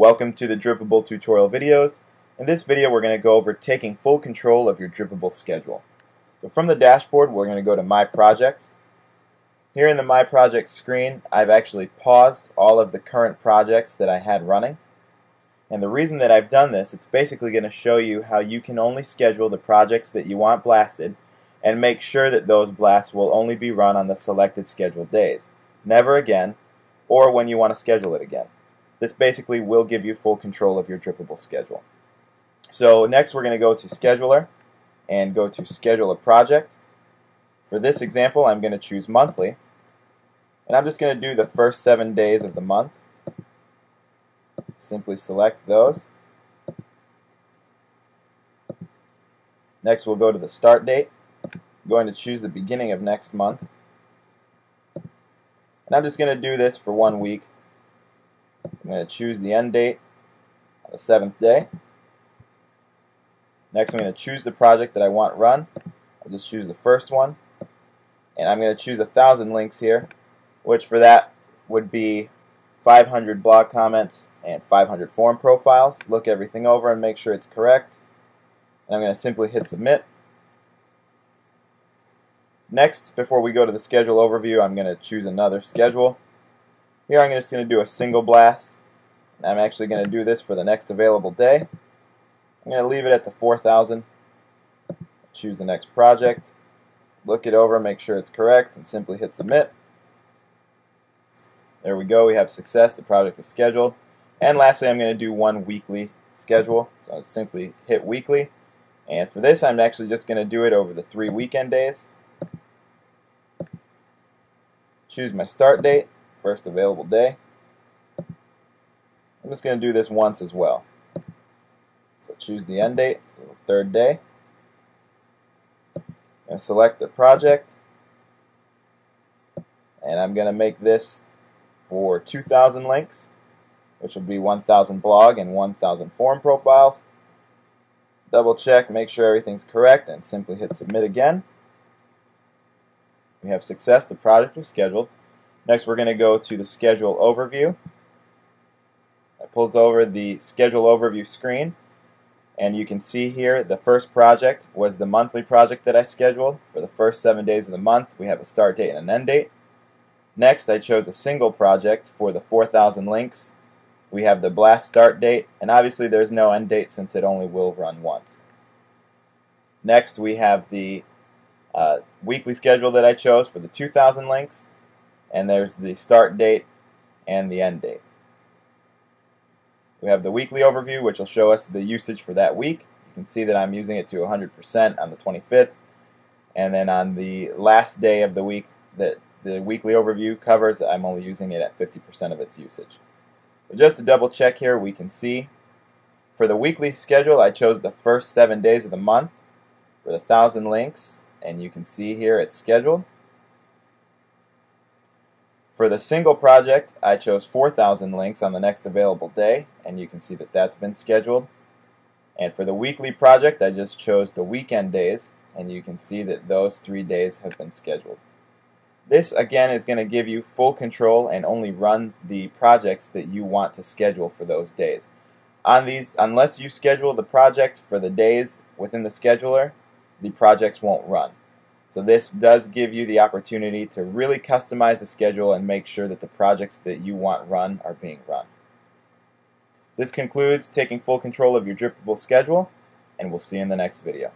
Welcome to the Dripable tutorial videos. In this video we're going to go over taking full control of your Dripable schedule. So from the dashboard we're going to go to My Projects. Here in the My Projects screen I've actually paused all of the current projects that I had running. And the reason that I've done this, it's basically going to show you how you can only schedule the projects that you want blasted and make sure that those blasts will only be run on the selected scheduled days, never again, or when you want to schedule it again. This basically will give you full control of your Dripable schedule. So next we're going to go to Scheduler and go to Schedule a Project. For this example I'm going to choose monthly, and I'm just going to do the first 7 days of the month. Simply select those. Next we'll go to the start date. I'm going to choose the beginning of next month. And I'm just going to do this for 1 week. I'm going to choose the end date on the 7th day. Next I'm going to choose the project that I want run. I'll just choose the first one. And I'm going to choose 1,000 links here, which for that would be 500 blog comments and 500 forum profiles. Look everything over and make sure it's correct. And I'm going to simply hit submit. Next, before we go to the schedule overview, I'm going to choose another schedule. Here I'm just going to do a single blast. And I'm actually going to do this for the next available day. I'm going to leave it at the 4,000. Choose the next project. Look it over, make sure it's correct, and simply hit submit. There we go, we have success, the project was scheduled. And lastly, I'm going to do one weekly schedule. So I'll simply hit weekly. And for this, I'm actually just going to do it over the 3 weekend days. Choose my start date, first available day. I'm just going to do this once as well. So choose the end date for the 3rd day. I'm going to select the project. And I'm going to make this for 2,000 links, which will be 1,000 blog and 1,000 forum profiles. Double check, make sure everything's correct, and simply hit submit again. We have success, the project was scheduled. Next we're going to go to the schedule overview. It pulls over the schedule overview screen, and you can see here the first project was the monthly project that I scheduled. For the first 7 days of the month we have a start date and an end date. Next I chose a single project for the 4,000 links. We have the blast start date, and obviously there's no end date since it only will run once. Next we have the weekly schedule that I chose for the 2,000 links, and there's the start date and the end date. We have the weekly overview, which will show us the usage for that week. You can see that I'm using it to 100% on the 25th, and then on the last day of the week that the weekly overview covers, I'm only using it at 50% of its usage. But just to double check here, we can see for the weekly schedule I chose the first 7 days of the month for the 1,000 links, and you can see here it's scheduled. For the single project I chose 4,000 links on the next available day, and you can see that that's been scheduled. And for the weekly project I just chose the weekend days, and you can see that those 3 days have been scheduled. This again is going to give you full control and only run the projects that you want to schedule for those days. On these, unless you schedule the project for the days within the scheduler, the projects won't run. So this does give you the opportunity to really customize the schedule and make sure that the projects that you want run are being run. This concludes taking full control of your Dripable schedule, and we'll see you in the next video.